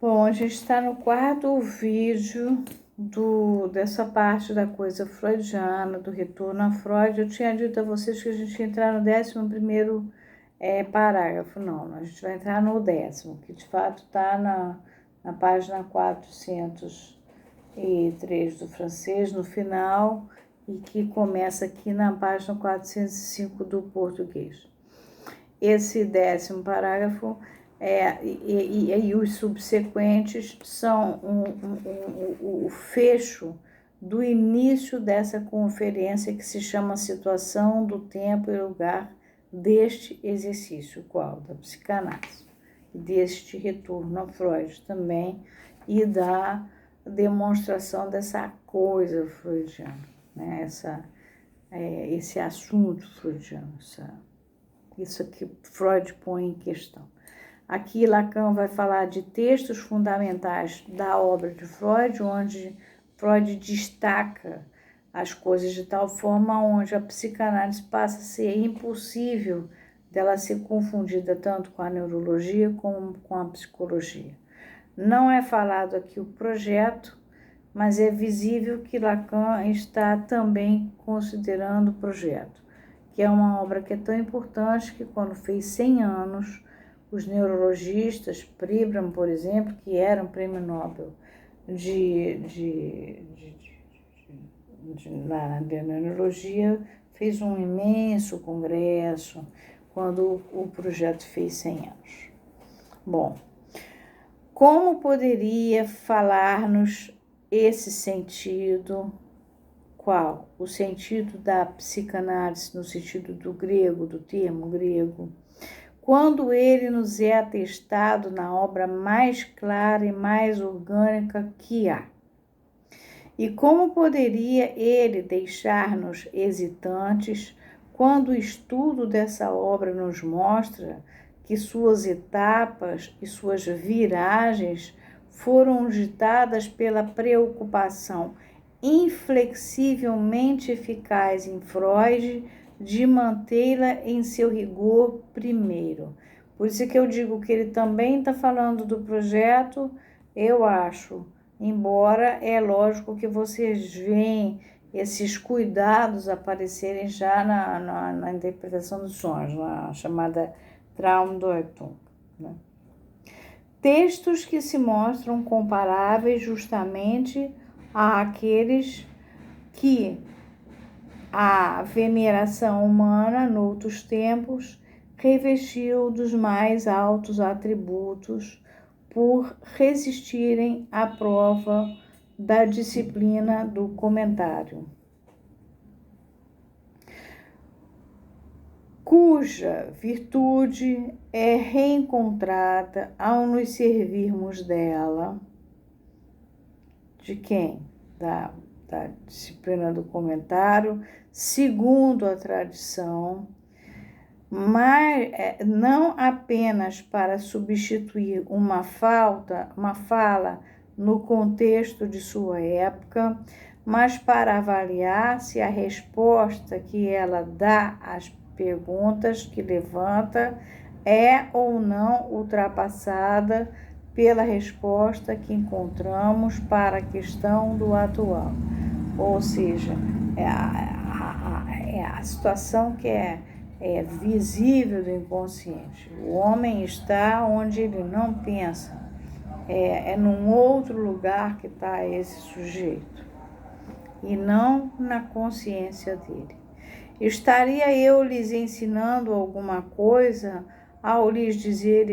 Bom, a gente está no quarto vídeo dessa parte da coisa freudiana, do retorno a Freud. Eu tinha dito a vocês que a gente ia entrar no 11º parágrafo. Não, a gente vai entrar no 10º, que de fato está na página 403 do francês, no final, e que começa aqui na página 405 do português. Esse 10º parágrafo e os subsequentes são o fecho do início dessa conferência que se chama Situação do Tempo e Lugar deste exercício, qual? Da psicanálise, deste retorno a Freud também e da demonstração dessa coisa freudiana, né? Esse assunto freudiano, isso que Freud põe em questão. Aqui Lacan vai falar de textos fundamentais da obra de Freud, onde Freud destaca as coisas de tal forma onde a psicanálise passa a ser impossível dela ser confundida tanto com a neurologia como com a psicologia. Não é falado aqui o projeto, mas é visível que Lacan está também considerando o projeto, que é uma obra que é tão importante que quando fez 100 anos, os neurologistas, Pribram, por exemplo, que era um prêmio Nobel na neurologia, fez um imenso congresso quando o projeto fez 100 anos. Bom, como poderia falar-nos esse sentido? Qual? O sentido da psicanálise, no sentido do grego, do termo grego, quando ele nos é atestado na obra mais clara e mais orgânica que há. E como poderia ele deixar-nos hesitantes quando o estudo dessa obra nos mostra que suas etapas e suas viragens foram ditadas pela preocupação inflexivelmente eficaz em Freud de mantê-la em seu rigor primeiro. Por isso que eu digo que ele também está falando do projeto, eu acho, embora é lógico que vocês veem esses cuidados aparecerem já na interpretação dos sonhos, na chamada Traumdeutung, né? Textos que se mostram comparáveis justamente àqueles que a veneração humana, noutros tempos, revestiu dos mais altos atributos por resistirem à prova da disciplina do comentário, cuja virtude é reencontrada ao nos servirmos dela. De quem? Da disciplina do comentário, segundo a tradição, mas não apenas para substituir uma fala no contexto de sua época, mas para avaliar se a resposta que ela dá às perguntas que levanta é ou não ultrapassada pela resposta que encontramos para a questão do atual. Ou seja, a situação que é visível do inconsciente. O homem está onde ele não pensa. É num outro lugar que está esse sujeito. E não na consciência dele. Estaria eu lhes ensinando alguma coisa ao lhes dizer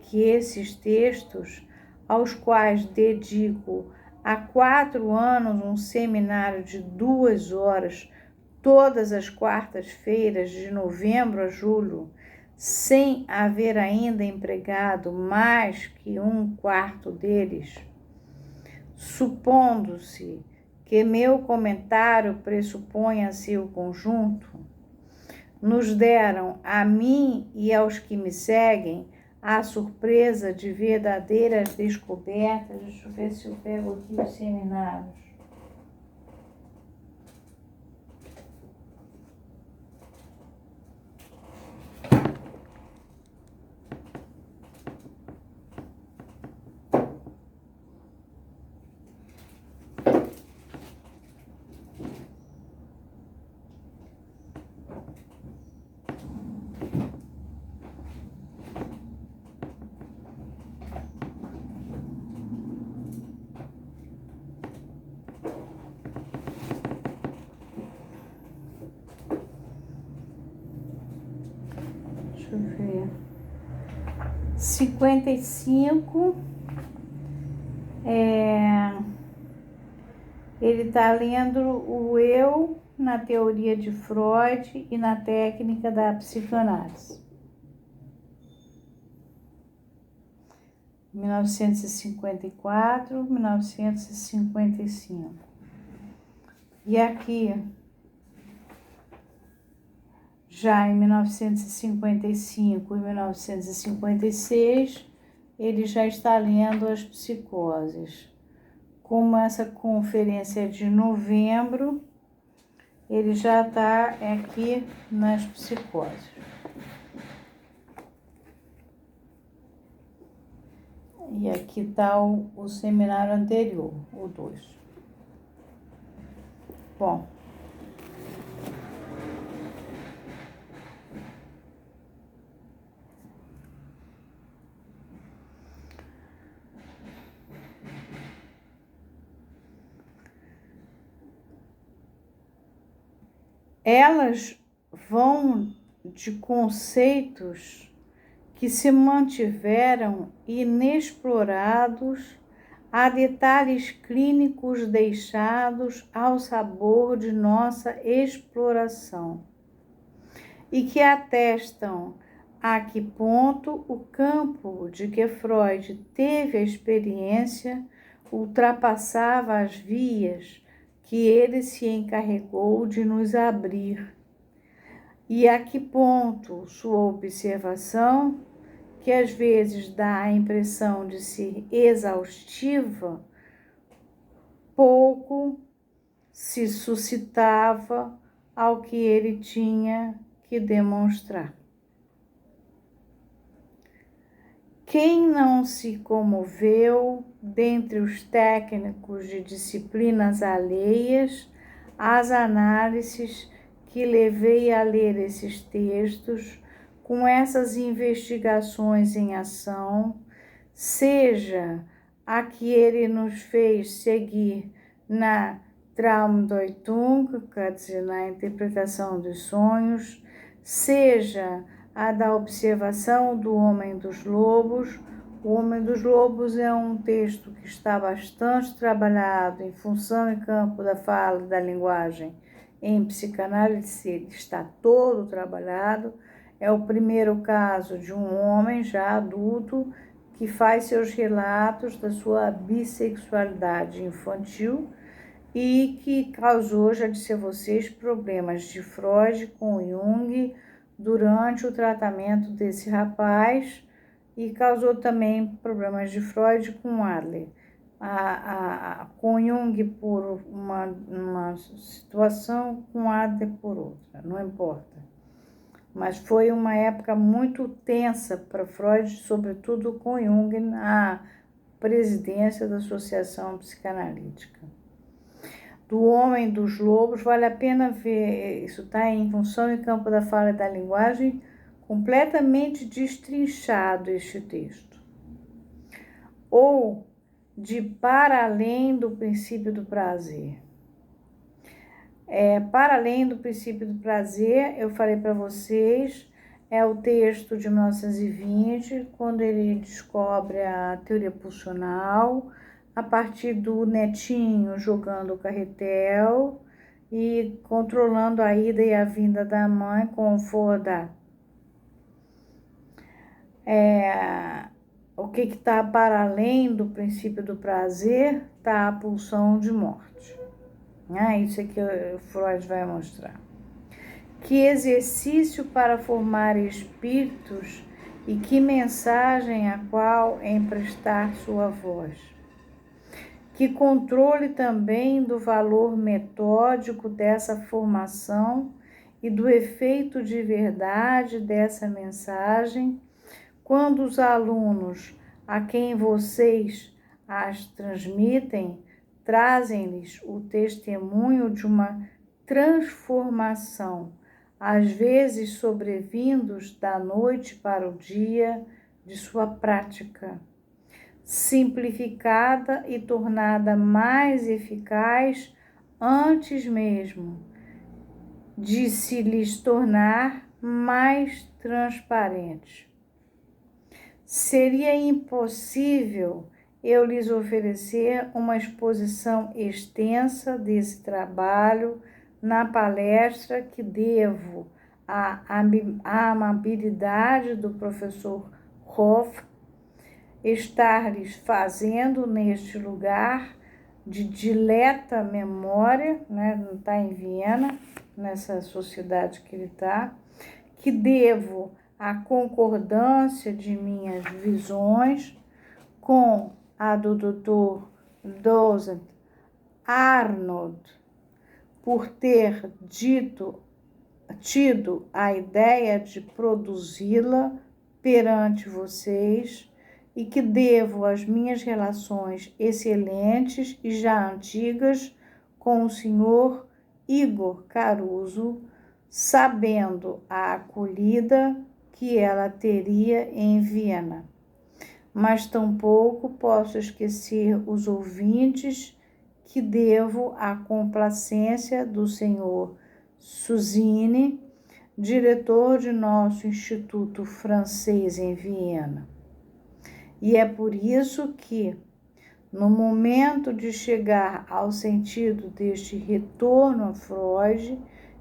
que esses textos, aos quais dedico há 4 anos um seminário de 2 horas, todas as quartas-feiras, de novembro a julho, sem haver ainda empregado mais que 1/4 deles, supondo-se que meu comentário pressuponha seu conjunto, nos deram a mim e aos que me seguem a surpresa de verdadeiras descobertas. Deixa eu ver se eu pego aqui os seminários. 1955, ele está lendo o eu na teoria de Freud e na técnica da psicanálise. 1954, 1955. E aqui, já em 1955 e 1956, ele já está lendo as psicoses. Como essa conferência é de novembro, ele já está aqui nas psicoses. E aqui está o seminário anterior, o 2. Bom. Elas vão de conceitos que se mantiveram inexplorados a detalhes clínicos deixados ao sabor de nossa exploração e que atestam a que ponto o campo de que Freud teve a experiência ultrapassava as vias que ele se encarregou de nos abrir, e a que ponto sua observação, que às vezes dá a impressão de ser exaustiva, pouco se suscitava ao que ele tinha que demonstrar. Quem não se comoveu, dentre os técnicos de disciplinas alheias, às análises que levei a ler esses textos, com essas investigações em ação, seja a que ele nos fez seguir na Traumdeutung, quer dizer, na interpretação dos sonhos, seja a da observação do Homem dos Lobos. O Homem dos Lobos é um texto que está bastante trabalhado em função e campo da fala e da linguagem em psicanálise, ele está todo trabalhado. É o primeiro caso de um homem já adulto que faz seus relatos da sua bissexualidade infantil e que causou, já disse a vocês, problemas de Freud com Jung durante o tratamento desse rapaz e causou também problemas de Freud com Adler. Com Jung por uma situação, com Adler por outra, não importa. Mas foi uma época muito tensa para Freud, sobretudo com Jung na presidência da Associação Psicanalítica. Do Homem dos Lobos, vale a pena ver, isso está em função e campo da fala e da linguagem, completamente destrinchado este texto. Ou de Para Além do Princípio do Prazer. Para Além do Princípio do Prazer, eu falei para vocês, é o texto de 1920, quando ele descobre a teoria pulsional, a partir do netinho jogando o carretel e controlando a ida e a vinda da mãe com o Fodá. O que está para além do princípio do prazer está a pulsão de morte. Isso é que o Freud vai mostrar. Que exercício para formar espíritos e que mensagem a qual emprestar sua voz. Que controle também do valor metódico dessa formação e do efeito de verdade dessa mensagem, quando os alunos a quem vocês as transmitem trazem-lhes o testemunho de uma transformação, às vezes sobrevindos da noite para o dia de sua prática, simplificada e tornada mais eficaz antes mesmo de se lhes tornar mais transparente. seria impossível eu lhes oferecer uma exposição extensa desse trabalho na palestra que devo à amabilidade do professor Hoff estar lhes fazendo neste lugar de dileta memória, né? Não está em Viena, nessa sociedade que ele está, que devo a concordância de minhas visões com a do Dr. Dosent Arnold, por ter tido a ideia de produzi-la perante vocês, e que devo as minhas relações excelentes e já antigas com o senhor Igor Caruso, sabendo a acolhida que ela teria em Viena. Mas tampouco posso esquecer os ouvintes que devo à complacência do senhor Suzine, diretor de nosso Instituto Francês em Viena. E é por isso que, no momento de chegar ao sentido deste retorno a Freud,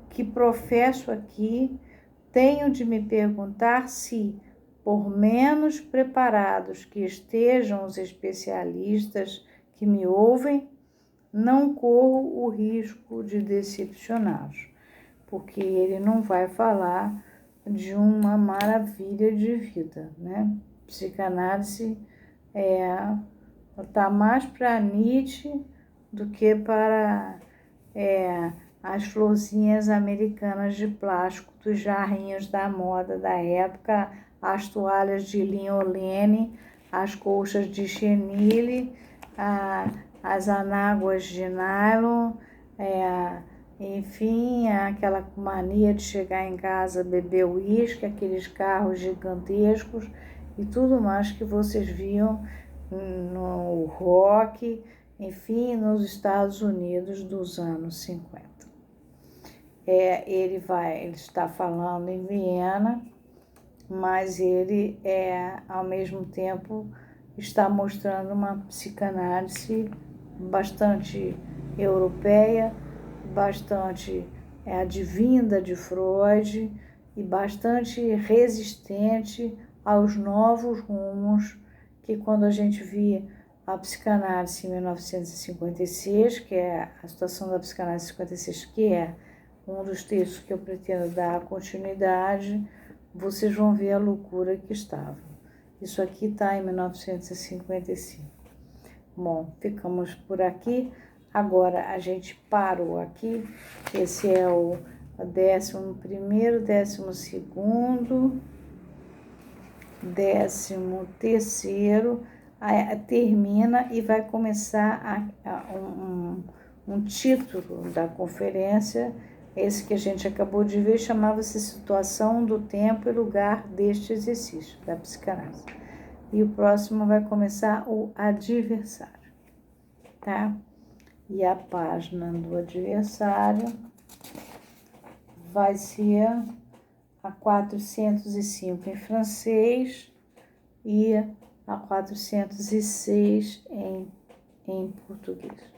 que professo aqui, tenho de me perguntar se, por menos preparados que estejam os especialistas que me ouvem, não corro o risco de decepcioná-los, porque ele não vai falar de uma maravilha de vida, né? Psicanálise está mais para Nietzsche do que para as florzinhas americanas de plástico dos jarrinhos da moda da época, as toalhas de linolene, as colchas de chenille, as anáguas de nylon, enfim, aquela mania de chegar em casa, beber uísque, aqueles carros gigantescos e tudo mais que vocês viam no rock, enfim, nos Estados Unidos dos anos 50. Ele está falando em Viena, mas ele, ao mesmo tempo, está mostrando uma psicanálise bastante europeia, bastante advinda de Freud e bastante resistente aos novos rumos que, quando a gente via a psicanálise em 1956, que é a situação da psicanálise 56, que é um dos textos que eu pretendo dar continuidade, vocês vão ver a loucura que estava. Isso aqui está em 1955. Bom, ficamos por aqui. Agora a gente parou aqui. Esse é o 11º, 12º, 13º, termina e vai começar um título da conferência, esse que a gente acabou de ver, chamava-se Situação do Tempo e Lugar deste Exercício, da Psicanálise. E o próximo vai começar o adversário, tá? E a página do adversário vai ser a 405 em francês e a 406 em português.